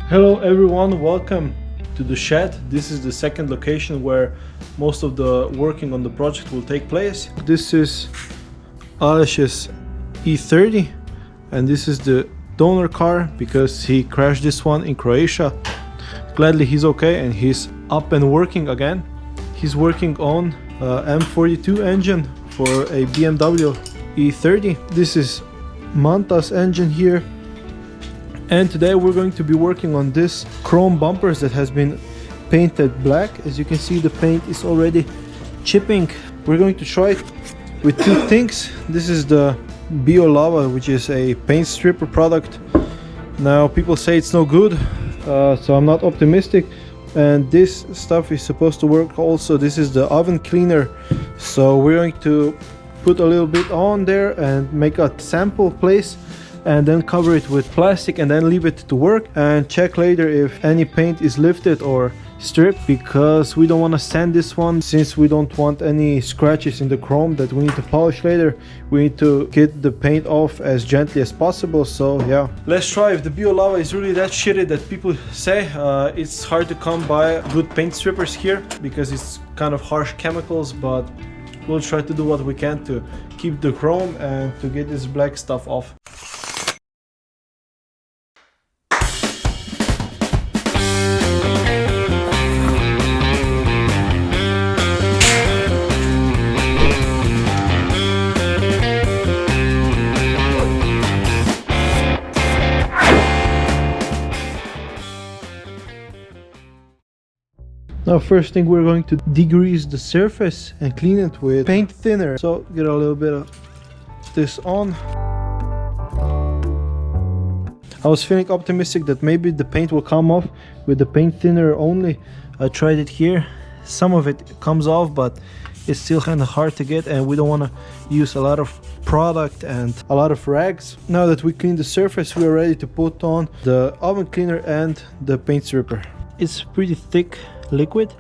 Hello everyone, welcome to the shed. This is the second location where most of the working on the project will take place. This is Aleš's E30 and this is the donor car because he crashed this one in Croatia. Gladly he's okay and he's up and working again. He's working on M42 engine for a BMW E30. This is Manta's engine here. And today we're going to be working on this chrome bumpers that has been painted black. As you can see, the paint is already chipping. We're going to try it with two things. This is the Bio Lava, which is a paint stripper product. Now people say it's no good, so I'm not optimistic. And this stuff is supposed to work also. This is the oven cleaner. So we're going to put a little bit on there and make a sample place, and then cover it with plastic and then leave it to work and check later if any paint is lifted or stripped, because we don't want to sand this one since we don't want any scratches in the chrome that we need to polish later. We need to get the paint off as gently as possible. So yeah, let's try. If the Bio Lava is really that shitty that people say, it's hard to come by good paint strippers here because it's kind of harsh chemicals, but we'll try to do what we can to keep the chrome and to get this black stuff off. Now first thing, we're going to degrease the surface and clean it with paint thinner. So get a little bit of this on. I was feeling optimistic that maybe the paint will come off with the paint thinner only. I tried it here. Some of it comes off, but it's still kind of hard to get, and we don't want to use a lot of product and a lot of rags. Now that we cleaned the surface, we are ready to put on the oven cleaner and the paint stripper. It's pretty thick liquid,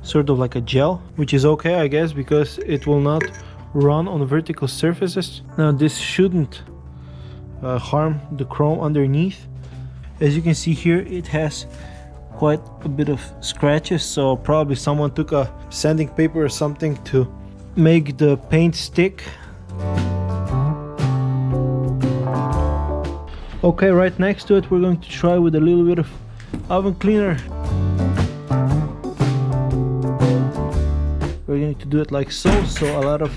sort of like a gel, which is okay I guess because it will not run on vertical surfaces. Now this shouldn't harm the chrome underneath. As you can see here, it has quite a bit of scratches, so probably someone took a sanding paper or something to make the paint stick. Okay, right next to it we're going to try with a little bit of oven cleaner. We're going to do it like so a lot of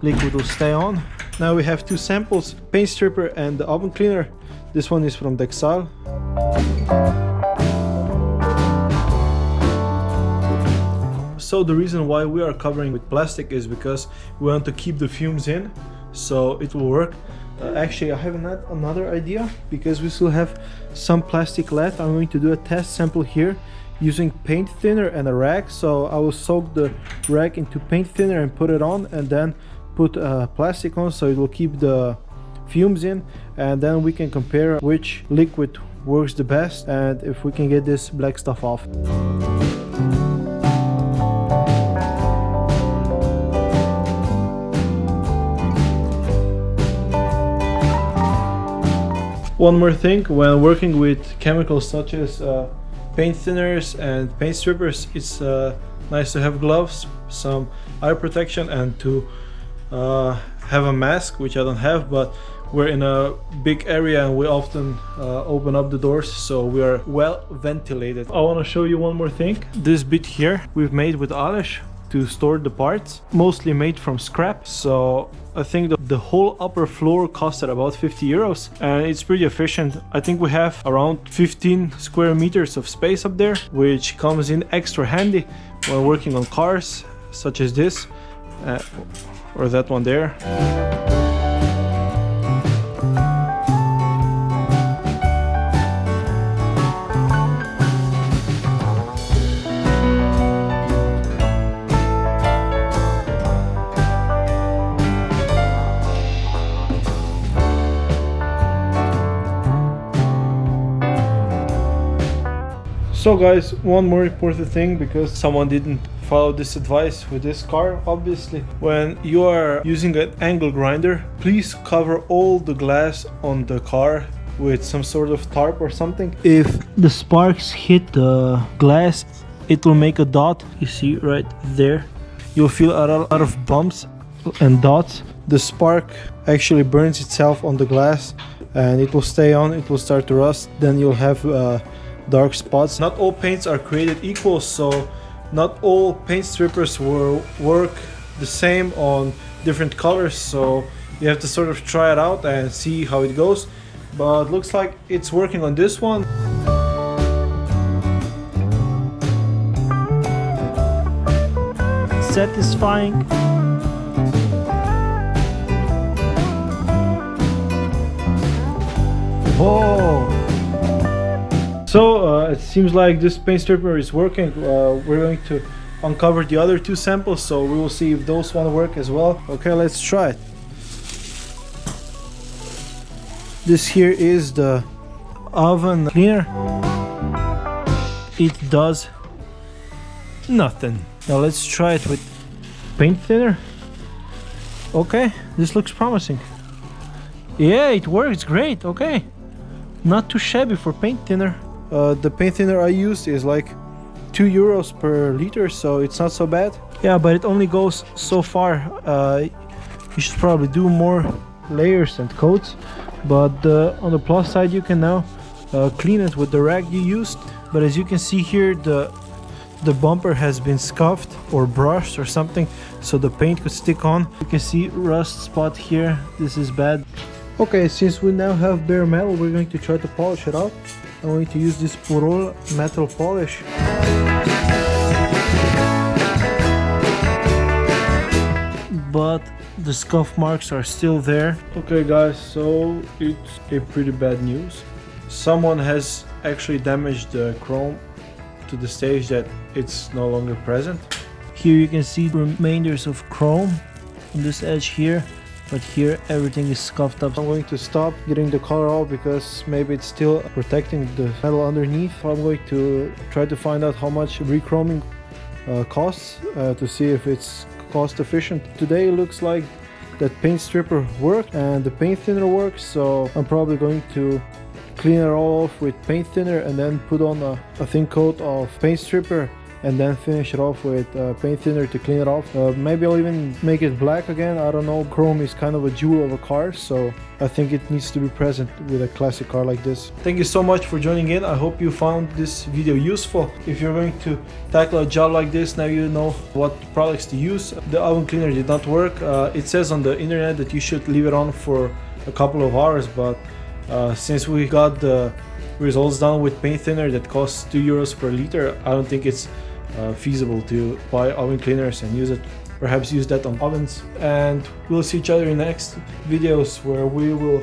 liquid will stay on. Now we have two samples, paint stripper and the oven cleaner. This one is from Dexal. So the reason why we are covering with plastic is because we want to keep the fumes in, so it will work. Actually, I have another idea, because we still have some plastic left. I'm going to do a test sample here using paint thinner and a rag. So I will soak the rag into paint thinner and put it on, and then put plastic on so it will keep the fumes in, and then we can compare which liquid works the best and if we can get this black stuff off. One more thing, when working with chemicals such as paint thinners and paint strippers, it's nice to have gloves, some eye protection, and to have a mask, which I don't have, but we're in a big area and we often open up the doors, so we are well ventilated. I want to show you one more thing. This bit here we've made with Aleš to store the parts, mostly made from scrap. So I think the whole upper floor costed about 50 euros and it's pretty efficient. I think we have around 15 square meters of space up there, which comes in extra handy when working on cars such as this or that one there. So guys, one more important thing, because someone didn't follow this advice with this car, obviously. When you are using an angle grinder, please cover all the glass on the car with some sort of tarp or something. If the sparks hit the glass, it will make a dot. You see right there. You'll feel a lot of bumps and dots. The spark actually burns itself on the glass and it will stay on, it will start to rust. Then you'll have dark spots. Not all paints are created equal, so not all paint strippers will work the same on different colors, so you have to sort of try it out and see how it goes. But looks like it's working on this one. Satisfying. Oh! So it seems like this paint stripper is working. We're going to uncover the other two samples, so we will see if those want to work as well. Okay, let's try it. This here is the oven cleaner. It does nothing. Now let's try it with paint thinner. Okay, this looks promising. Yeah, it works great. Okay, not too shabby for paint thinner. The paint thinner I used is like €2 per liter, so it's not so bad. Yeah, but it only goes so far. You should probably do more layers and coats, but on the plus side, you can now clean it with the rag you used. But as you can see here, the bumper has been scuffed or brushed or something, so the paint could stick on. You can see rust spot here. This is bad. Okay, since we now have bare metal, we're going to try to polish it out. I'm going to use this Purol metal polish. But the scuff marks are still there. Okay guys, so it's a pretty bad news. Someone has actually damaged the chrome to the stage that it's no longer present. Here you can see remainders of chrome on this edge here, but here everything is scuffed up. I'm going to stop getting the color off because maybe it's still protecting the metal underneath. I'm going to try to find out how much rechroming costs to see if it's cost efficient. Today it looks like that paint stripper worked and the paint thinner works, so I'm probably going to clean it all off with paint thinner and then put on a thin coat of paint stripper and then finish it off with paint thinner to clean it off. Maybe I'll even make it black again. I don't know. Chrome is kind of a jewel of a car, so I think it needs to be present with a classic car like this. Thank you so much for joining in. I hope you found this video useful. If you're going to tackle a job like this, now you know what products to use. The oven cleaner did not work. It says on the internet that you should leave it on for a couple of hours, but since we got the results done with paint thinner that costs €2 per liter, I don't think it's feasible to buy oven cleaners and use it. Perhaps use that on ovens. And we'll see each other in the next videos where we will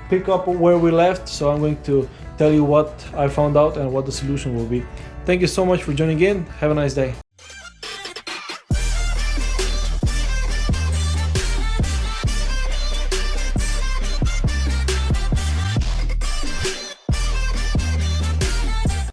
pick up where we left. So I'm going to tell you what I found out and what the solution will be. Thank you so much for joining in. Have a nice day.